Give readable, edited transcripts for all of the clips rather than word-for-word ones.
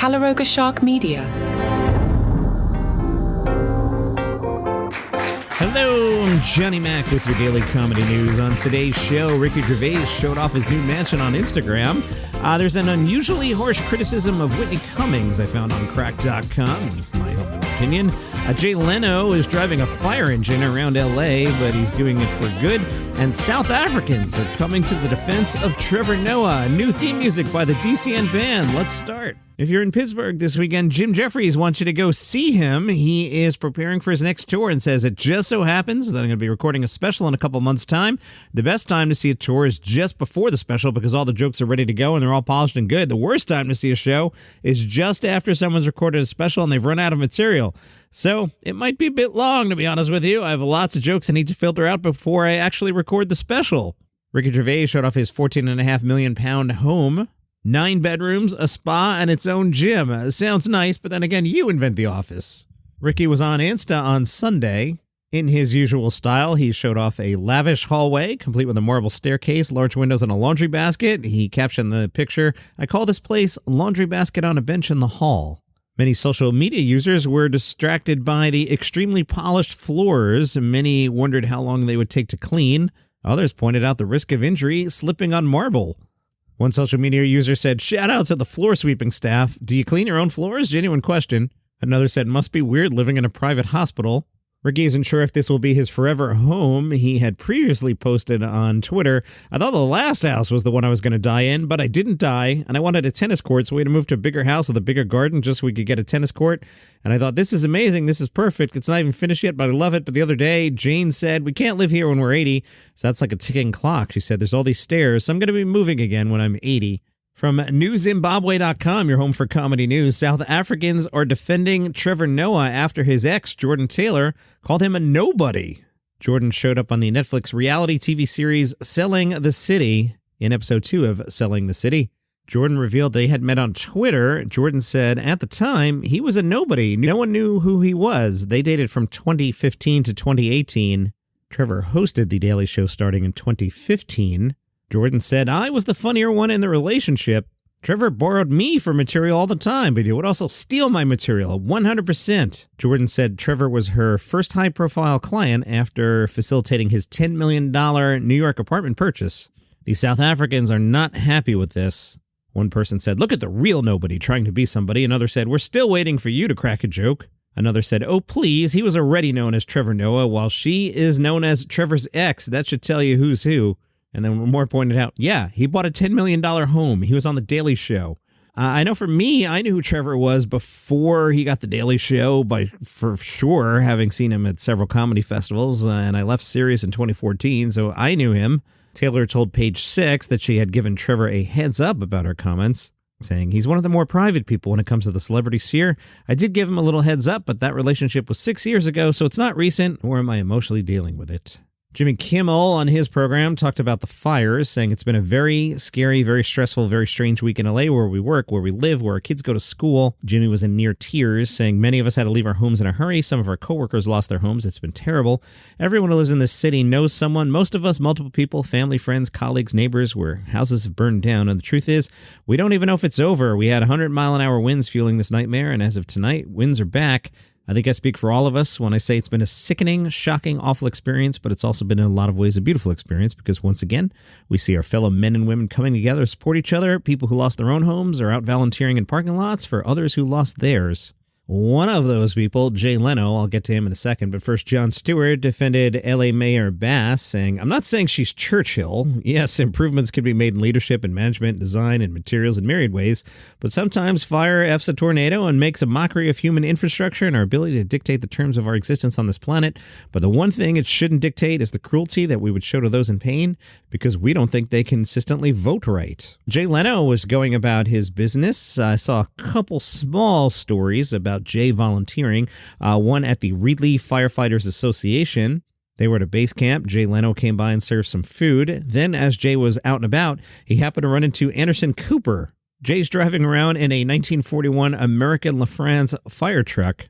Calaroga Shark Media. Hello, I'm Johnny Mac with your daily comedy news. On today's show, Ricky Gervais showed off his new mansion on Instagram. There's an unusually harsh criticism of Whitney Cummings I found on crack.com, my humble opinion. Leno is driving a fire engine around L.A., but he's doing it for good. And South Africans are coming to the defense of Trevor Noah. New theme music by the DCN Band. Let's start. If you're in Pittsburgh this weekend, Jeffries wants you to go see him. He is preparing for his next tour and says it just so happens that I'm going to be recording a special in a couple months' time. The best time to see a tour is just before the special because all the jokes are ready to go and they're all polished and good. The worst time to see a show is just after someone's recorded a special and they've run out of material. So it might be a bit long, to be honest with you. I have lots of jokes I need to filter out before I actually record the special. Ricky Gervais showed off his £14.5 million home. 9 bedrooms, a spa, and its own gym. Sounds nice, but then again, you invent the office. Ricky was on Insta on Sunday. In his usual style, he showed off a lavish hallway, complete with a marble staircase, large windows, and a laundry basket. He captioned the picture, "I call this place laundry basket on a bench in the hall." Many social media users were distracted by the extremely polished floors. Many wondered how long they would take to clean. Others pointed out the risk of injury slipping on marble. One social media user said, "Shout out to the floor sweeping staff. Do you clean your own floors? Genuine question." Another said, "Must be weird living in a private hospital." Ricky isn't sure if this will be his forever home. He had previously posted on Twitter, "I thought the last house was the one I was going to die in, but I didn't die, and I wanted a tennis court, so we had to move to a bigger house with a bigger garden just so we could get a tennis court. And I thought, this is amazing, this is perfect. It's not even finished yet, but I love it." But the other day, Jane said, "We can't live here when we're 80. So that's like a ticking clock." She said, "There's all these stairs, so I'm going to be moving again when I'm 80. From newzimbabwe.com, your home for comedy news, South Africans are defending Trevor Noah after his ex, Jordan Taylor, called him a nobody. Jordan showed up on the Netflix reality TV series Selling the City in episode 2 of Selling the City. Jordan revealed they had met on Twitter. Jordan said, "At the time, he was a nobody. No one knew who he was. They dated from 2015 to 2018. Trevor hosted The Daily Show starting in 2015. Jordan said, "I was the funnier one in the relationship. Trevor borrowed me for material all the time, but he would also steal my material, 100%. Jordan said Trevor was her first high-profile client after facilitating his $10 million New York apartment purchase. The South Africans are not happy with this. One person said, "Look at the real nobody trying to be somebody." Another said, "We're still waiting for you to crack a joke." Another said, "Oh, please, he was already known as Trevor Noah, while she is known as Trevor's ex. That should tell you who's who." And then more pointed out, "Yeah, he bought a $10 million home. He was on The Daily Show." I know for me, I knew who Trevor was before he got The Daily Show, for sure, having seen him at several comedy festivals, and I left Sirius in 2014, so I knew him. Taylor told Page 6 that she had given Trevor a heads up about her comments, saying, "He's one of the more private people when it comes to the celebrity sphere. I did give him a little heads up, but that relationship was 6 years ago, so it's not recent, or am I emotionally dealing with it?" Jimmy Kimmel on his program talked about the fires, saying it's been a very scary, very stressful, very strange week in LA where we work, where we live, where our kids go to school. Jimmy was in near tears, saying many of us had to leave our homes in a hurry. Some of our coworkers lost their homes. It's been terrible. Everyone who lives in this city knows someone. Most of us, multiple people, family, friends, colleagues, neighbors, where houses have burned down. And the truth is, we don't even know if it's over. We had 100-mile-an-hour winds fueling this nightmare, and as of tonight, winds are back. I think I speak for all of us when I say it's been a sickening, shocking, awful experience, but it's also been in a lot of ways a beautiful experience because once again, we see our fellow men and women coming together to support each other. People who lost their own homes are out volunteering in parking lots for others who lost theirs. One of those people, Leno, I'll get to him in a second, but first Jon Stewart defended LA Mayor Bass, saying, "I'm not saying she's Churchill. Yes, improvements can be made in leadership and management, design, and materials in myriad ways, but sometimes fire F's a tornado and makes a mockery of human infrastructure and our ability to dictate the terms of our existence on this planet. But the one thing it shouldn't dictate is the cruelty that we would show to those in pain because we don't think they consistently vote right." Leno was going about his business. I saw a couple small stories about Jay volunteering, one at the Reedley Firefighters Association. They were at a base camp. Leno came by and served some food. Then, as Jay was out and about, he happened to run into Anderson Cooper. Jay's driving around in a 1941 American LaFrance Firetruck.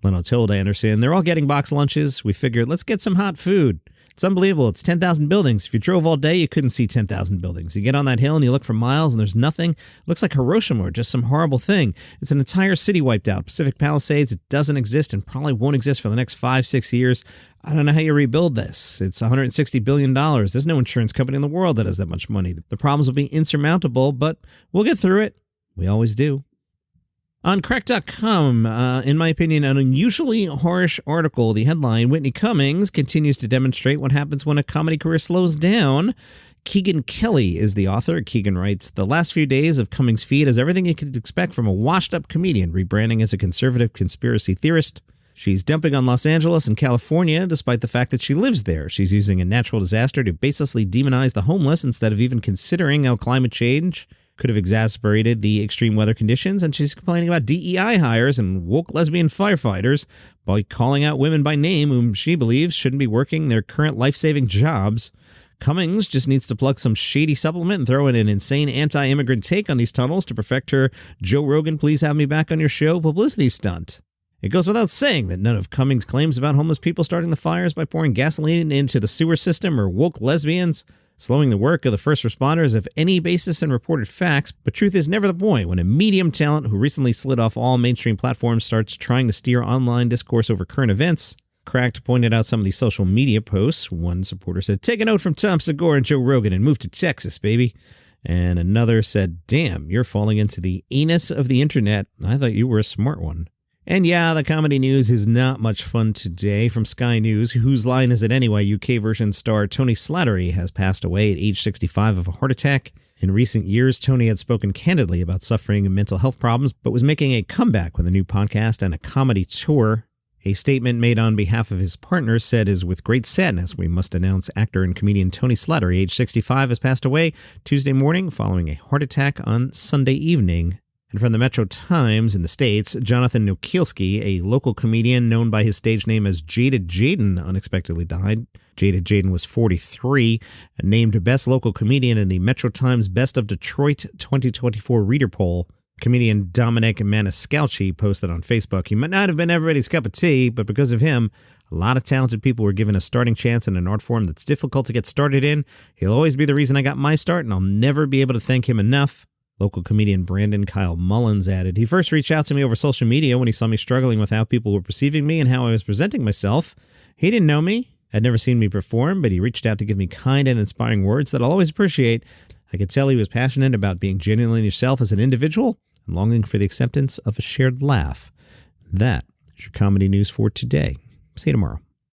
Leno told Anderson, "They're all getting box lunches. We figured, let's get some hot food." It's unbelievable. It's 10,000 buildings. If you drove all day, you couldn't see 10,000 buildings. You get on that hill and you look for miles and there's nothing. It looks like Hiroshima or just some horrible thing. It's an entire city wiped out. Pacific Palisades, it doesn't exist and probably won't exist for the next 5-6 years. I don't know how you rebuild this. It's $160 billion. There's no insurance company in the world that has that much money. The problems will be insurmountable, but we'll get through it. We always do. On Crack.com, in my opinion, an unusually harsh article. The headline, Whitney Cummings continues to demonstrate what happens when a comedy career slows down. Keegan Kelly is the author. Keegan writes, the last few days of Cummings' feed is everything you could expect from a washed-up comedian rebranding as a conservative conspiracy theorist. She's dumping on Los Angeles and California, despite the fact that she lives there. She's using a natural disaster to baselessly demonize the homeless instead of even considering how climate change could have exacerbated the extreme weather conditions, and she's complaining about DEI hires and woke lesbian firefighters by calling out women by name whom she believes shouldn't be working their current life-saving jobs. Cummings just needs to plug some shady supplement and throw in an insane anti-immigrant take on these tunnels to perfect her Joe Rogan, please have me back on your show publicity stunt. It goes without saying that none of Cummings' claims about homeless people starting the fires by pouring gasoline into the sewer system or woke lesbians slowing the work of the first responders have any basis in reported facts, but truth is never the point when a medium talent who recently slid off all mainstream platforms starts trying to steer online discourse over current events. Cracked pointed out some of these social media posts. One supporter said, take a note from Tom Segura and Joe Rogan and move to Texas, baby. And another said, damn, you're falling into the anus of the internet. I thought you were a smart one. And yeah, the comedy news is not much fun today. From Sky News, whose line is it anyway? UK version star Tony Slattery has passed away at age 65 of a heart attack. In recent years, Tony had spoken candidly about suffering mental health problems, but was making a comeback with a new podcast and a comedy tour. A statement made on behalf of his partner said, is with great sadness, we must announce actor and comedian Tony Slattery, age 65, has passed away Tuesday morning following a heart attack on Sunday evening. And from the Metro Times in the States, Jonathan Nokielski, a local comedian known by his stage name as Jaded Jaden, unexpectedly died. Jaded Jaden was 43, and named Best Local Comedian in the Metro Times Best of Detroit 2024 reader poll. Comedian Dominic Maniscalchi posted on Facebook, he might not have been everybody's cup of tea, but because of him, a lot of talented people were given a starting chance in an art form that's difficult to get started in. He'll always be the reason I got my start, and I'll never be able to thank him enough. Local comedian Brandon Kyle Mullins added, he first reached out to me over social media when he saw me struggling with how people were perceiving me and how I was presenting myself. He didn't know me, had never seen me perform, but he reached out to give me kind and inspiring words that I'll always appreciate. I could tell he was passionate about being genuinely yourself as an individual and longing for the acceptance of a shared laugh. That is your comedy news for today. See you tomorrow.